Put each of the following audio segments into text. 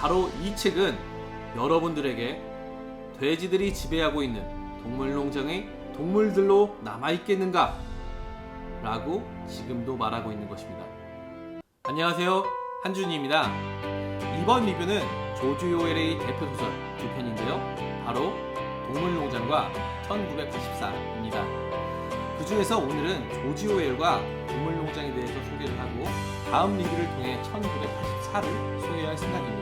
바로 이 책은 여러분들에게 돼지들이 지배하고 있는 동물농장의 동물들로 남아있겠는가? 라고 지금도 말하고 있는 것입니다. 안녕하세요, 한준희입니다. 이번 리뷰는 조지 오웰의 대표소설 두 편인데요. 바로 동물농장과 1984입니다. 그 중에서 오늘은 조지 오웰과 동물농장에 대해서 소개를 하고 다음 리뷰를 통해 1984를 소개할 생각입니다.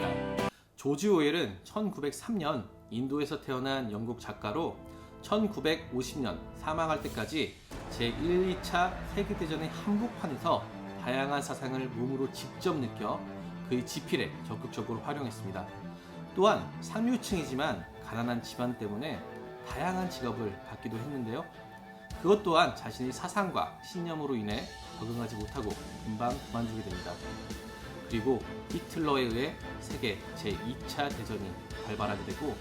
조지 오웰은 1903년 인도에서 태어난 영국 작가로 1950년 사망할 때까지 제1, 2차 세계대전의 한복판에서 다양한 사상을 몸으로 직접 느껴 그의 지필에 적극적으로 활용했습니다. 또한 상류층이지만 가난한 집안 때문에 다양한 직업을 받기도 했는데요. 그것 또한 자신의 사상과 신념으로 인해 적응하지 못하고 금방 그만두게 됩니다. 그리고 히틀러에 의해 세계 제2차 대전이 발발하게 되고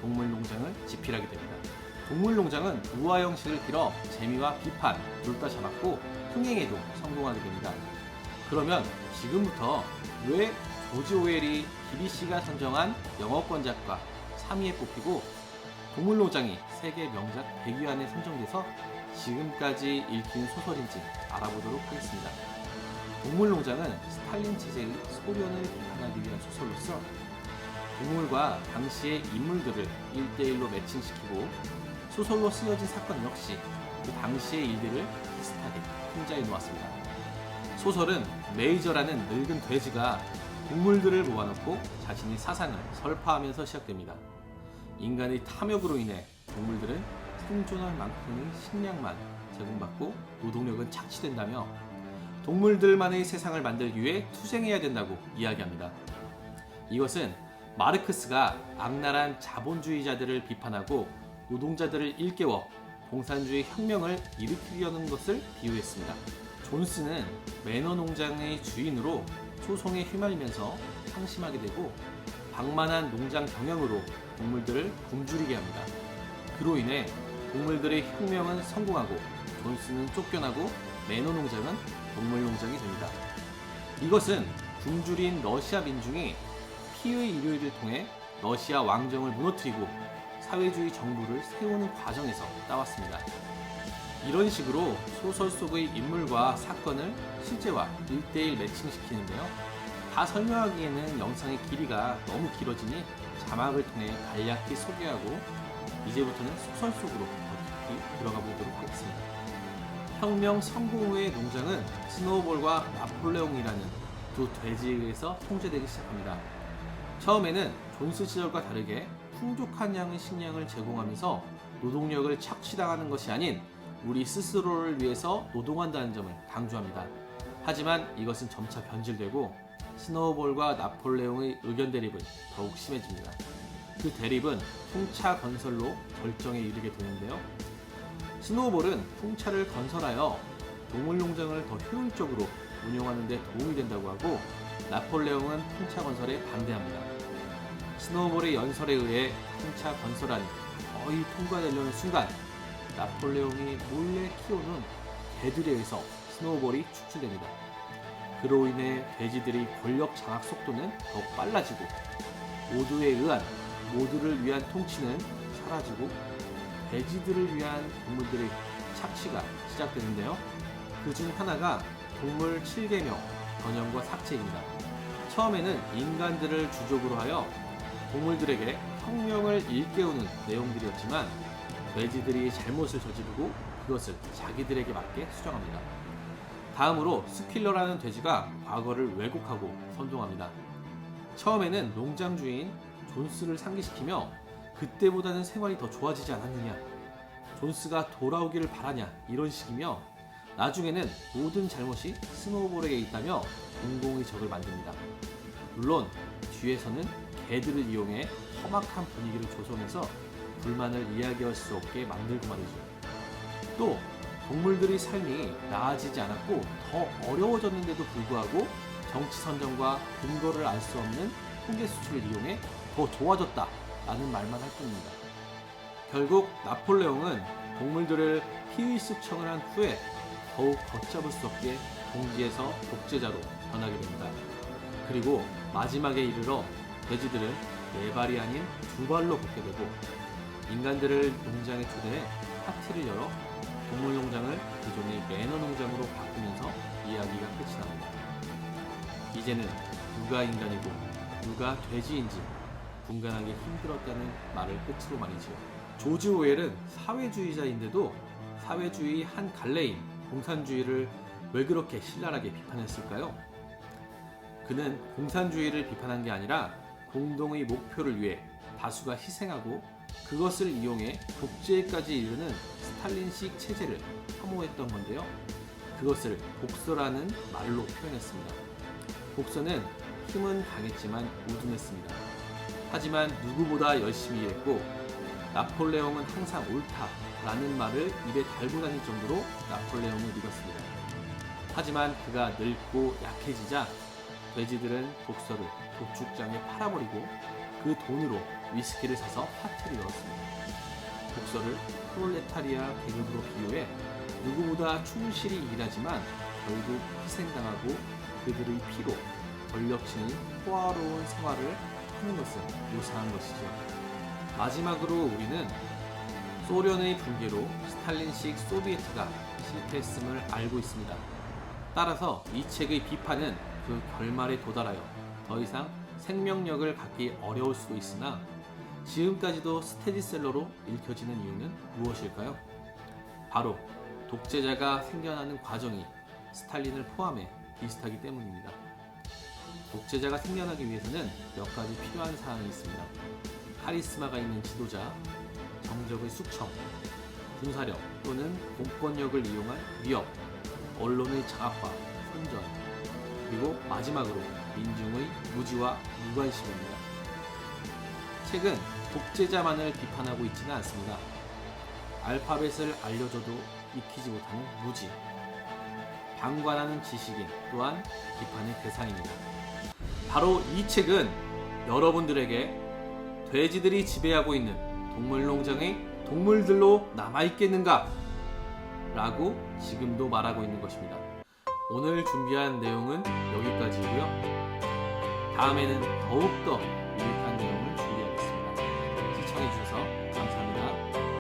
동물농장을 집필하게 됩니다. 동물농장은 우화 형식을 빌어 재미와 비판 둘 다 잡았고 흥행에도 성공하게 됩니다. 그러면 지금부터 왜 조지 오웰이 BBC가 선정한 영어권 작가 3위에 뽑히고 동물농장이 세계 명작 100위 안에 선정돼서 지금까지 읽힌 소설인지 알아보도록 하겠습니다. 동물농장은 스탈린 체제의 소련을 비판하기 위한 소설로서 동물과 당시의 인물들을 1대1로 매칭시키고 소설로 쓰여진 사건 역시 그 당시의 일들을 비슷하게 풍자해 놓았습니다. 소설은 메이저라는 늙은 돼지가 동물들을 모아놓고 자신의 사상을 설파하면서 시작됩니다. 인간의 탐욕으로 인해 동물들은 생존할 만큼의 식량만 제공받고 노동력은 착취된다며 동물들만의 세상을 만들기 위해 투쟁해야 된다고 이야기합니다. 이것은 마르크스가 악랄한 자본주의자들을 비판하고 노동자들을 일깨워 공산주의 혁명을 일으키려는 것을 비유했습니다. 존스는 매너 농장의 주인으로 소송에 휘말리면서 상심하게 되고 방만한 농장 경영으로 동물들을 굶주리게 합니다. 그로 인해 동물들의 혁명은 성공하고 존스는 쫓겨나고 매너 농장은 동물 농장이 됩니다. 이것은 굶주린 러시아 민중이 피의 일요일을 통해 러시아 왕정을 무너뜨리고 사회주의 정부를 세우는 과정에서 따왔습니다. 이런 식으로 소설 속의 인물과 사건을 실제와 1대1 매칭시키는데요. 다 설명하기에는 영상의 길이가 너무 길어지니 자막을 통해 간략히 소개하고 이제부터는 소설 속으로 더 깊이 들어가 보도록 하겠습니다. 혁명 성공 후의 농장은 스노우볼과 나폴레옹이라는 두 돼지에 의해서 통제되기 시작합니다. 처음에는 존스 시절과 다르게 풍족한 양의 식량을 제공하면서 노동력을 착취당하는 것이 아닌 우리 스스로를 위해서 노동한다는 점을 강조합니다. 하지만 이것은 점차 변질되고 스노우볼과 나폴레옹의 의견 대립은 더욱 심해집니다. 그 대립은 풍차 건설로 절정에 이르게 되는데요. 스노우볼은 풍차를 건설하여 동물농장을 더 효율적으로 운영하는 데 도움이 된다고 하고 나폴레옹은 풍차 건설에 반대합니다. 스노우볼의 연설에 의해 풍차 건설안이 거의 통과되려는 순간 나폴레옹이 몰래 키워놓은 개들에 의해서 스노우볼이 축출됩니다. 그로 인해 돼지들의 권력 장악 속도는 더욱 빨라지고 모두에 의한 모두를 위한 통치는 사라지고 돼지들을 위한 동물들의 착취가 시작되는데요. 그 중 하나가 동물 7계명 전염과 삭제입니다. 처음에는 인간들을 주적으로 하여 동물들에게 혁명을 일깨우는 내용들이었지만 돼지들이 잘못을 저지르고 그것을 자기들에게 맞게 수정합니다. 다음으로 스퀼러라는 돼지가 과거를 왜곡하고 선동합니다. 처음에는 농장 주인 존스를 상기시키며 그때보다는 생활이 더 좋아지지 않았느냐, 존스가 돌아오기를 바라냐 이런 식이며 나중에는 모든 잘못이 스노우볼에게 있다며 공공의 적을 만듭니다. 물론 뒤에서는 개들을 이용해 험악한 분위기를 조성해서 불만을 이야기할 수 없게 만들고 말이죠. 또 동물들의 삶이 나아지지 않았고 더 어려워졌는데도 불구하고 정치 선정과 근거를 알 수 없는 통계 수치를 이용해 더 좋아졌다 라는 말만 할 뿐입니다. 결국 나폴레옹은 동물들을 피의수청을 한 후에 더욱 걷잡을 수 없게 동지에서 독재자로 변하게 됩니다. 그리고 마지막에 이르러 돼지들은 네 발이 아닌 두 발로 걷게 되고 인간들을 농장에 초대해 파티를 열어 동물농장을 기존의 매너농장으로 바꾸면서 이야기가 끝이 납니다. 이제는 누가 인간이고 누가 돼지인지 분간하기 힘들었다는 말을 끝으로 말이지요. 조지 오웰은 사회주의자인데도 사회주의 한 갈래인 공산주의를 왜 그렇게 신랄하게 비판했을까요? 그는 공산주의를 비판한 게 아니라 공동의 목표를 위해 다수가 희생하고 그것을 이용해 독재까지 이르는 스탈린식 체제를 혐오했던 건데요. 그것을 복서라는 말로 표현했습니다. 복서는 힘은 강했지만 우둔했습니다. 하지만 누구보다 열심히 일했고 나폴레옹은 항상 옳다라는 말을 입에 달고 다닐 정도로 나폴레옹을 믿었습니다. 하지만 그가 늙고 약해지자 돼지들은 복서를 도축장에 팔아버리고 그 돈으로 위스키를 사서 파티를 열었습니다. 복서를 프롤레타리아 계급으로 비유해 누구보다 충실히 일하지만 결국 희생당하고 그들의 피로 권력층이 호화로운 생활을 하는 것을 묘사한 것이죠. 마지막으로 우리는 소련의 붕괴로 스탈린식 소비에트가 실패했음을 알고 있습니다. 따라서 이 책의 비판은 그 결말에 도달하여 더 이상 생명력을 갖기 어려울 수도 있으나 지금까지도 스테디셀러로 읽혀지는 이유는 무엇일까요? 바로 독재자가 생겨나는 과정이 스탈린을 포함해 비슷하기 때문입니다. 독재자가 생겨나기 위해서는 몇 가지 필요한 사항이 있습니다. 카리스마가 있는 지도자, 정적의 숙청, 군사력 또는 공권력을 이용한 위협, 언론의 장악과 선전, 그리고 마지막으로 민중의 무지와 무관심입니다. 책은 독재자만을 비판하고 있지는 않습니다. 알파벳을 알려줘도 익히지 못하는 무지, 방관하는 지식인 또한 비판의 대상입니다. 바로 이 책은 여러분들에게 돼지들이 지배하고 있는 동물농장의 동물들로 남아있겠는가? 라고 지금도 말하고 있는 것입니다. 오늘 준비한 내용은 여기까지이고요. 다음에는 더욱더